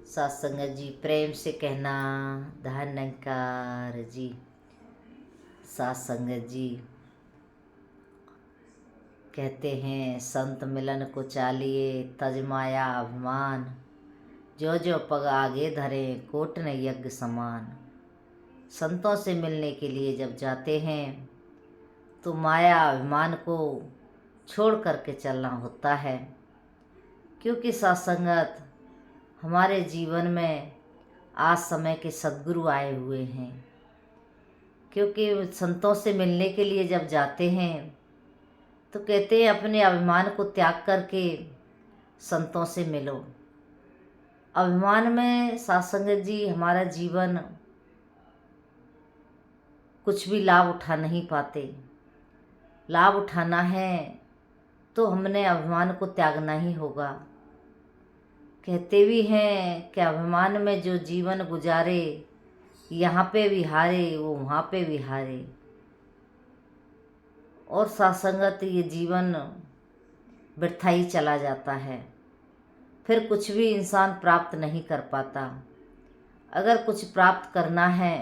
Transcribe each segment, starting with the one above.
सत्संग जी प्रेम से कहना धन्यकार जी। सत्संग जी कहते हैं संत मिलन को चालिए तज माया अभिमान, जो जो पग आगे धरे कोट न यज्ञ समान। संतों से मिलने के लिए जब जाते हैं तो माया अभिमान को छोड़ करके चलना होता है, क्योंकि सत्संगत हमारे जीवन में आज समय के सद्गुरु आए हुए हैं। क्योंकि संतों से मिलने के लिए जब जाते हैं तो कहते हैं अपने अभिमान को त्याग करके संतों से मिलो। अभिमान में सत्संग जी हमारा जीवन कुछ भी लाभ उठा नहीं पाते। लाभ उठाना है तो हमने अभिमान को त्यागना ही होगा। कहते भी हैं कि अभिमान में जो जीवन गुजारे, यहाँ पे भी हारे वो वहाँ पे भी हारे। और सत्संगत ये जीवन व्यर्थ ही चला जाता है, फिर कुछ भी इंसान प्राप्त नहीं कर पाता। अगर कुछ प्राप्त करना है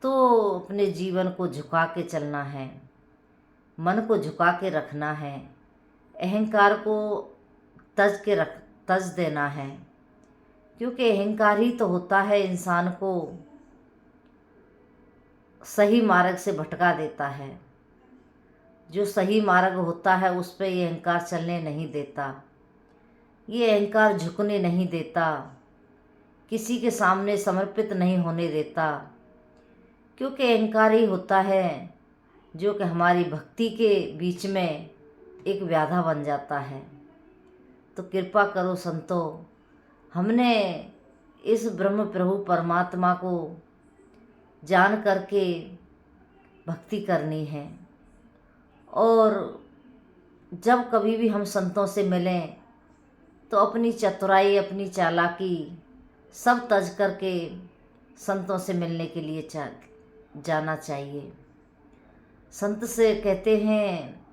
तो अपने जीवन को झुका के चलना है, मन को झुका के रखना है, अहंकार को तज देना है। क्योंकि अहंकार ही तो होता है इंसान को सही मार्ग से भटका देता है। जो सही मार्ग होता है उस पर ये अहंकार चलने नहीं देता, ये अहंकार झुकने नहीं देता, किसी के सामने समर्पित नहीं होने देता। क्योंकि अहंकार ही होता है जो कि हमारी भक्ति के बीच में एक व्याधा बन जाता है। तो कृपा करो संतों, हमने इस ब्रह्म प्रभु परमात्मा को जान करके भक्ति करनी है। और जब कभी भी हम संतों से मिलें तो अपनी चतुराई अपनी चालाकी सब तज करके संतों से मिलने के लिए जाना चाहिए। संत से कहते हैं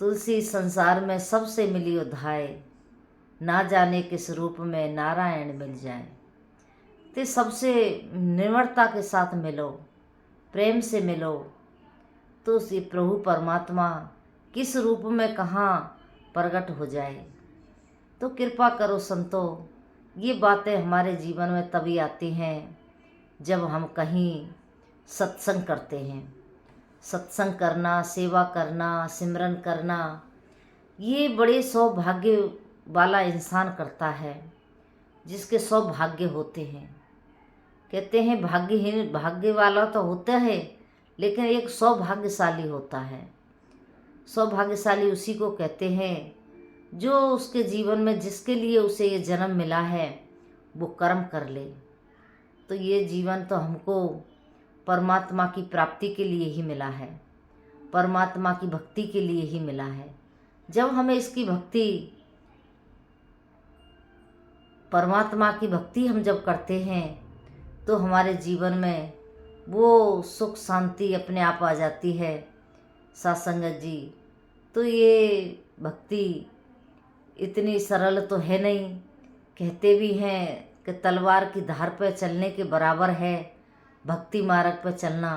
तुलसी संसार में सबसे मिली उधाए, ना जाने किस रूप में नारायण मिल जाए। तो सबसे निर्मलता के साथ मिलो, प्रेम से मिलो, तो उसी प्रभु परमात्मा किस रूप में कहाँ प्रकट हो जाए। तो कृपा करो संतों, ये बातें हमारे जीवन में तभी आती हैं जब हम कहीं सत्संग करते हैं। सत्संग करना, सेवा करना, सिमरन करना, ये बड़े सौभाग्य वाला इंसान करता है जिसके सौभाग्य होते हैं। कहते हैं भाग्यहीन भाग्य वाला तो होता है, लेकिन एक सौभाग्यशाली होता है। सौभाग्यशाली उसी को कहते हैं जो उसके जीवन में जिसके लिए उसे ये जन्म मिला है वो कर्म कर ले। तो ये जीवन तो हमको परमात्मा की प्राप्ति के लिए ही मिला है, परमात्मा की भक्ति के लिए ही मिला है। जब हमें इसकी भक्ति, परमात्मा की भक्ति हम जब करते हैं तो हमारे जीवन में वो सुख शांति अपने आप आ जाती है। सत्संगत जी, तो ये भक्ति इतनी सरल तो है नहीं। कहते भी हैं कि तलवार की धार पर चलने के बराबर है भक्ति मार्ग पर चलना।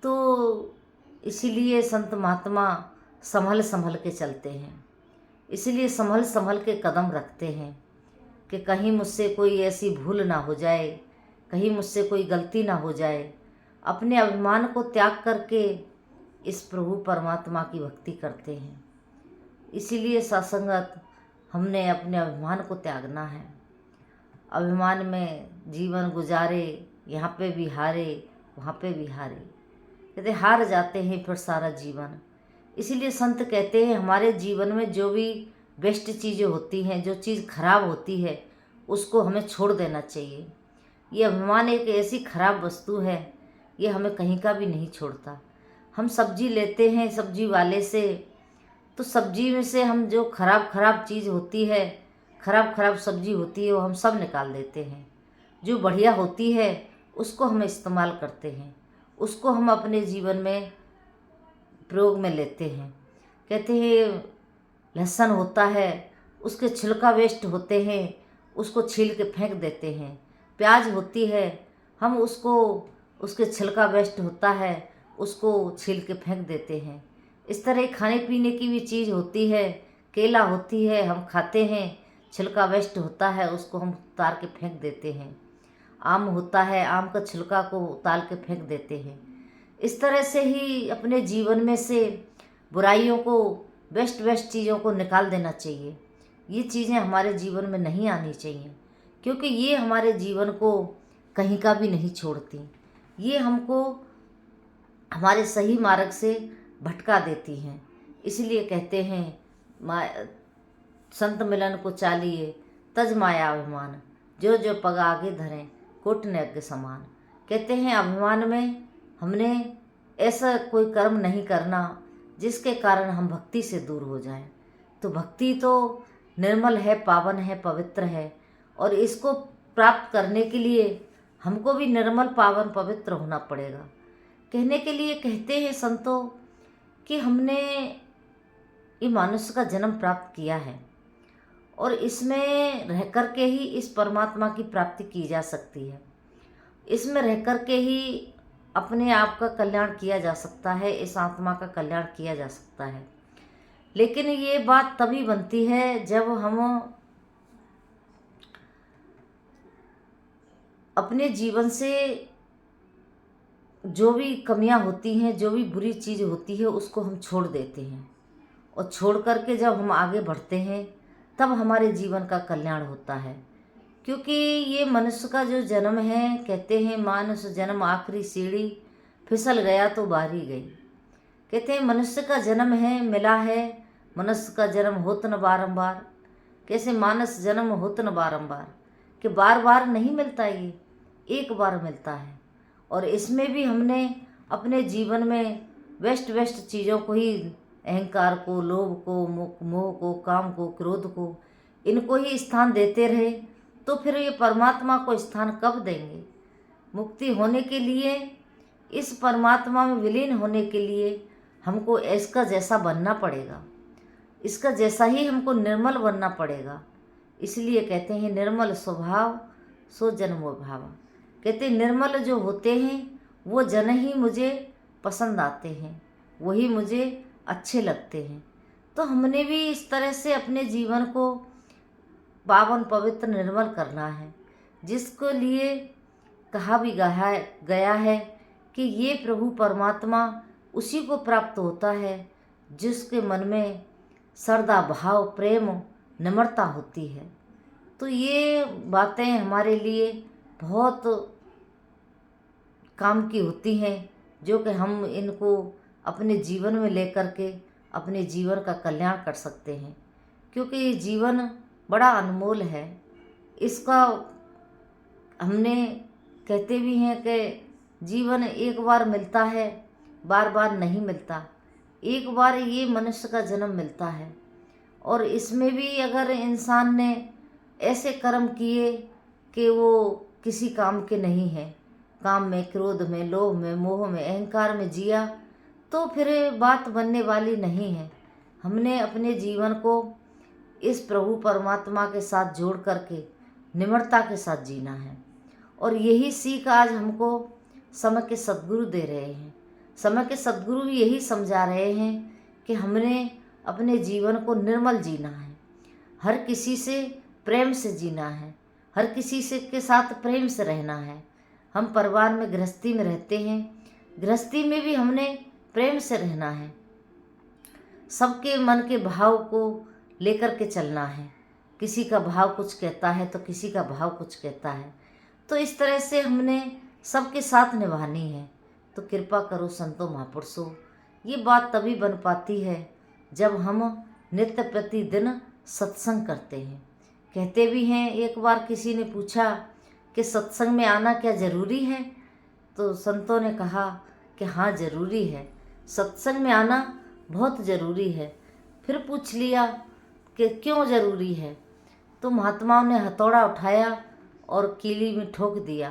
तो इसीलिए संत महात्मा संभल संभल के चलते हैं, इसलिए संभल संभल के कदम रखते हैं कि कहीं मुझसे कोई ऐसी भूल ना हो जाए, कहीं मुझसे कोई गलती ना हो जाए। अपने अभिमान को त्याग करके इस प्रभु परमात्मा की भक्ति करते हैं। इसीलिए सत्संगत हमने अपने अभिमान को त्यागना है। अभिमान में जीवन गुजारे, यहाँ पे भी हारे वहाँ पे भी हारे। कहते हार जाते हैं फिर सारा जीवन। इसीलिए संत कहते हैं हमारे जीवन में जो भी बेस्ट चीज़ें होती हैं, जो चीज़ खराब होती है उसको हमें छोड़ देना चाहिए। ये अभिमान एक ऐसी खराब वस्तु है, ये हमें कहीं का भी नहीं छोड़ता। हम सब्जी लेते हैं सब्जी वाले से, तो सब्जी में से हम जो खराब चीज़ होती है, खराब सब्जी होती है, वो हम सब निकाल देते हैं। जो बढ़िया होती है उसको हम इस्तेमाल करते हैं, उसको हम अपने जीवन में प्रयोग में लेते हैं। कहते हैं लहसुन होता है उसके छिलका वेस्ट होते हैं, उसको छील के फेंक देते हैं। प्याज होती है, हम उसको, उसके छिलका वेस्ट होता है, उसको छील के फेंक देते हैं। इस तरह खाने पीने की भी चीज़ होती है। केला होती है, हम खाते हैं, छिलका वेस्ट होता है, उसको हम उतार के फेंक देते हैं। आम होता है, आम का छिलका को उतार के फेंक देते हैं। इस तरह से ही अपने जीवन में से बुराइयों को, वेस्ट चीज़ों को निकाल देना चाहिए। ये चीज़ें हमारे जीवन में नहीं आनी चाहिए, क्योंकि ये हमारे जीवन को कहीं का भी नहीं छोड़ती। ये हमको हमारे सही मार्ग से भटका देती हैं। इसलिए कहते हैं संत मिलन को चालिए, तज माया अभिमान, जो जो पग आगे धरें कोट यज्ञ समान। कहते हैं अभिमान में हमने ऐसा कोई कर्म नहीं करना जिसके कारण हम भक्ति से दूर हो जाएं। तो भक्ति तो निर्मल है, पावन है, पवित्र है, और इसको प्राप्त करने के लिए हमको भी निर्मल, पावन, पवित्र होना पड़ेगा। कहने के लिए कहते हैं संतों कि हमने ये मनुष्य का जन्म प्राप्त किया है, और इसमें रह कर के ही इस परमात्मा की प्राप्ति की जा सकती है। इसमें रह कर के ही अपने आप का कल्याण किया जा सकता है, इस आत्मा का कल्याण किया जा सकता है। लेकिन ये बात तभी बनती है जब हम अपने जीवन से जो भी कमियां होती हैं, जो भी बुरी चीज़ होती है, उसको हम छोड़ देते हैं, और छोड़ करके जब हम आगे बढ़ते हैं तब हमारे जीवन का कल्याण होता है। क्योंकि ये मनुष्य का जो जन्म है, कहते हैं मानुष जन्म आखिरी सीढ़ी, फिसल गया तो बारी गई। कहते हैं मनुष्य का जन्म है, मिला है, मनुष्य का जन्म होत न बारंबार। कैसे मानस जन्म होत न बारंबार, कि बार बार नहीं मिलता, ये एक बार मिलता है। और इसमें भी हमने अपने जीवन में वेस्ट चीज़ों को ही, अहंकार को, लोभ को, मोह को, काम को, क्रोध को, इनको ही स्थान देते रहे तो फिर ये परमात्मा को स्थान कब देंगे? मुक्ति होने के लिए, इस परमात्मा में विलीन होने के लिए हमको इसका जैसा बनना पड़ेगा, इसका जैसा ही हमको निर्मल बनना पड़ेगा। इसलिए कहते हैं निर्मल स्वभाव सो जन मोह भावा। कहते हैं निर्मल जो होते हैं वो जन ही मुझे पसंद आते हैं, वही मुझे अच्छे लगते हैं। तो हमने भी इस तरह से अपने जीवन को पावन, पवित्र, निर्मल करना है, जिसके लिए कहा भी गया है कि ये प्रभु परमात्मा उसी को प्राप्त होता है जिसके मन में श्रद्धा, भाव, प्रेम, नम्रता होती है। तो ये बातें हमारे लिए बहुत काम की होती हैं, जो कि हम इनको अपने जीवन में लेकर के अपने जीवन का कल्याण कर सकते हैं। क्योंकि ये जीवन बड़ा अनमोल है। इसका हमने कहते भी हैं कि जीवन एक बार मिलता है, बार बार नहीं मिलता। एक बार ये मनुष्य का जन्म मिलता है, और इसमें भी अगर इंसान ने ऐसे कर्म किए कि वो किसी काम के नहीं हैं, काम में, क्रोध में, लोभ में, मोह में, अहंकार में जिया, तो फिर बात बनने वाली नहीं है। हमने अपने जीवन को इस प्रभु परमात्मा के साथ जोड़ करके निम्रता के साथ जीना है। और यही सीख आज हमको समय के सद्गुरु दे रहे हैं। समय के सद्गुरु भी यही समझा रहे हैं कि हमने अपने जीवन को निर्मल जीना है, हर किसी से प्रेम से जीना है, हर किसी से के साथ प्रेम से रहना है। हम परिवार में, गृहस्थी में रहते हैं, गृहस्थी में भी हमने प्रेम से रहना है, सबके मन के भाव को लेकर के चलना है। किसी का भाव कुछ कहता है तो किसी का भाव कुछ कहता है, तो इस तरह से हमने सबके साथ निभानी है। तो कृपा करो संतों महापुरुषों, ये बात तभी बन पाती है जब हम नित्य प्रतिदिन सत्संग करते हैं। कहते भी हैं, एक बार किसी ने पूछा कि सत्संग में आना क्या ज़रूरी है? तो संतों ने कहा कि हाँ ज़रूरी है, सत्संग में आना बहुत ज़रूरी है। फिर पूछ लिया कि क्यों ज़रूरी है? तो महात्माओं ने हथौड़ा उठाया और कीली में ठोक दिया,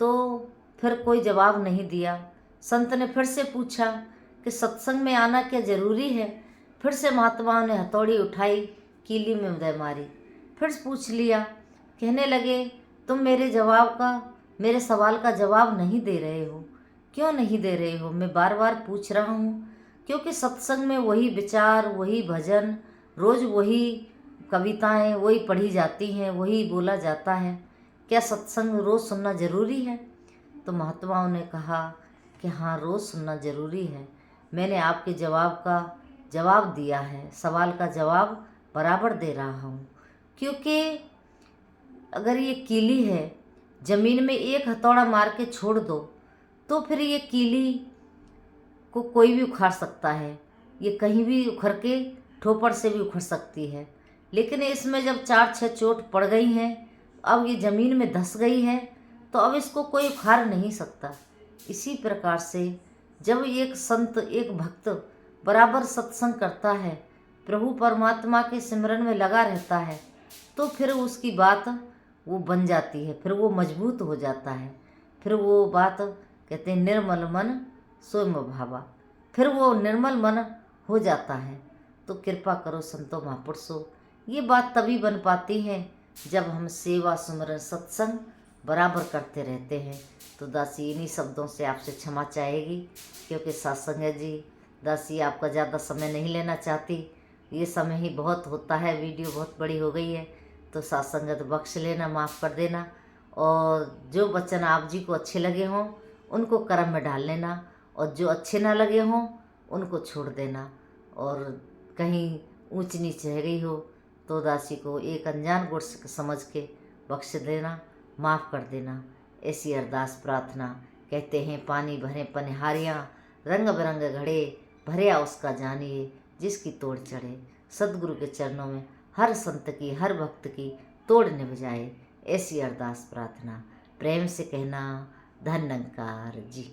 तो फिर कोई जवाब नहीं दिया। संत ने फिर से पूछा कि सत्संग में आना क्या ज़रूरी है? फिर से महात्माओं ने हथौड़ी उठाई, कीली में उदय मारी। फिर पूछ लिया, कहने लगे, तुम मेरे सवाल का जवाब नहीं दे रहे हो। क्यों नहीं दे रहे हो? मैं बार बार पूछ रहा हूँ। क्योंकि सत्संग में वही विचार, वही भजन, रोज़ वही कविताएं वही पढ़ी जाती हैं, वही बोला जाता है। क्या सत्संग रोज़ सुनना ज़रूरी है? तो महात्माओं ने कहा कि हाँ, रोज़ सुनना ज़रूरी है। मैंने आपके जवाब का जवाब दिया है, सवाल का जवाब बराबर दे रहा हूँ। क्योंकि अगर ये कीली है, ज़मीन में एक हथौड़ा मार के छोड़ दो तो फिर ये कीली को कोई भी उखाड़ सकता है। ये कहीं भी उखड़ के ठोपड़ से भी उखड़ सकती है। लेकिन इसमें जब 4-6 चोट पड़ गई हैं, अब ये ज़मीन में धंस गई है, तो अब इसको कोई उखाड़ नहीं सकता। इसी प्रकार से जब एक संत, एक भक्त बराबर सत्संग करता है, प्रभु परमात्मा के सिमरन में लगा रहता है, तो फिर उसकी बात वो बन जाती है, फिर वो मजबूत हो जाता है। फिर वो बात कहते हैं, निर्मल मन सोम भावा, फिर वो निर्मल मन हो जाता है। तो कृपा करो संतो महापुरुषों, ये बात तभी बन पाती है जब हम सेवा सुमरन सत्संग बराबर करते रहते हैं। तो दासी इन्हीं शब्दों से आपसे क्षमा चाहेगी, क्योंकि सत्संग जी दासी आपका ज़्यादा समय नहीं लेना चाहती। ये समय ही बहुत होता है, वीडियो बहुत बड़ी हो गई है, तो सत्संगत बख्श लेना, माफ़ कर देना। और जो वचन आप जी को अच्छे लगे हों उनको कर्म में डाल लेना, और जो अच्छे ना लगे हों उनको छोड़ देना। और कहीं ऊंच नीच रह गई हो तो दासी को एक अनजान गुण समझ के बख्श देना, माफ़ कर देना। ऐसी अरदास प्रार्थना। कहते हैं, पानी भरे पनिहारियाँ, रंग बिरंग घड़े, भरिया उसका जानिए जिसकी तोड़ चढ़े। सदगुरु के चरणों में हर संत की, हर भक्त की तोड़ निभ जाए। ऐसी अरदास प्रार्थना। प्रेम से कहना, धन्यकार जी।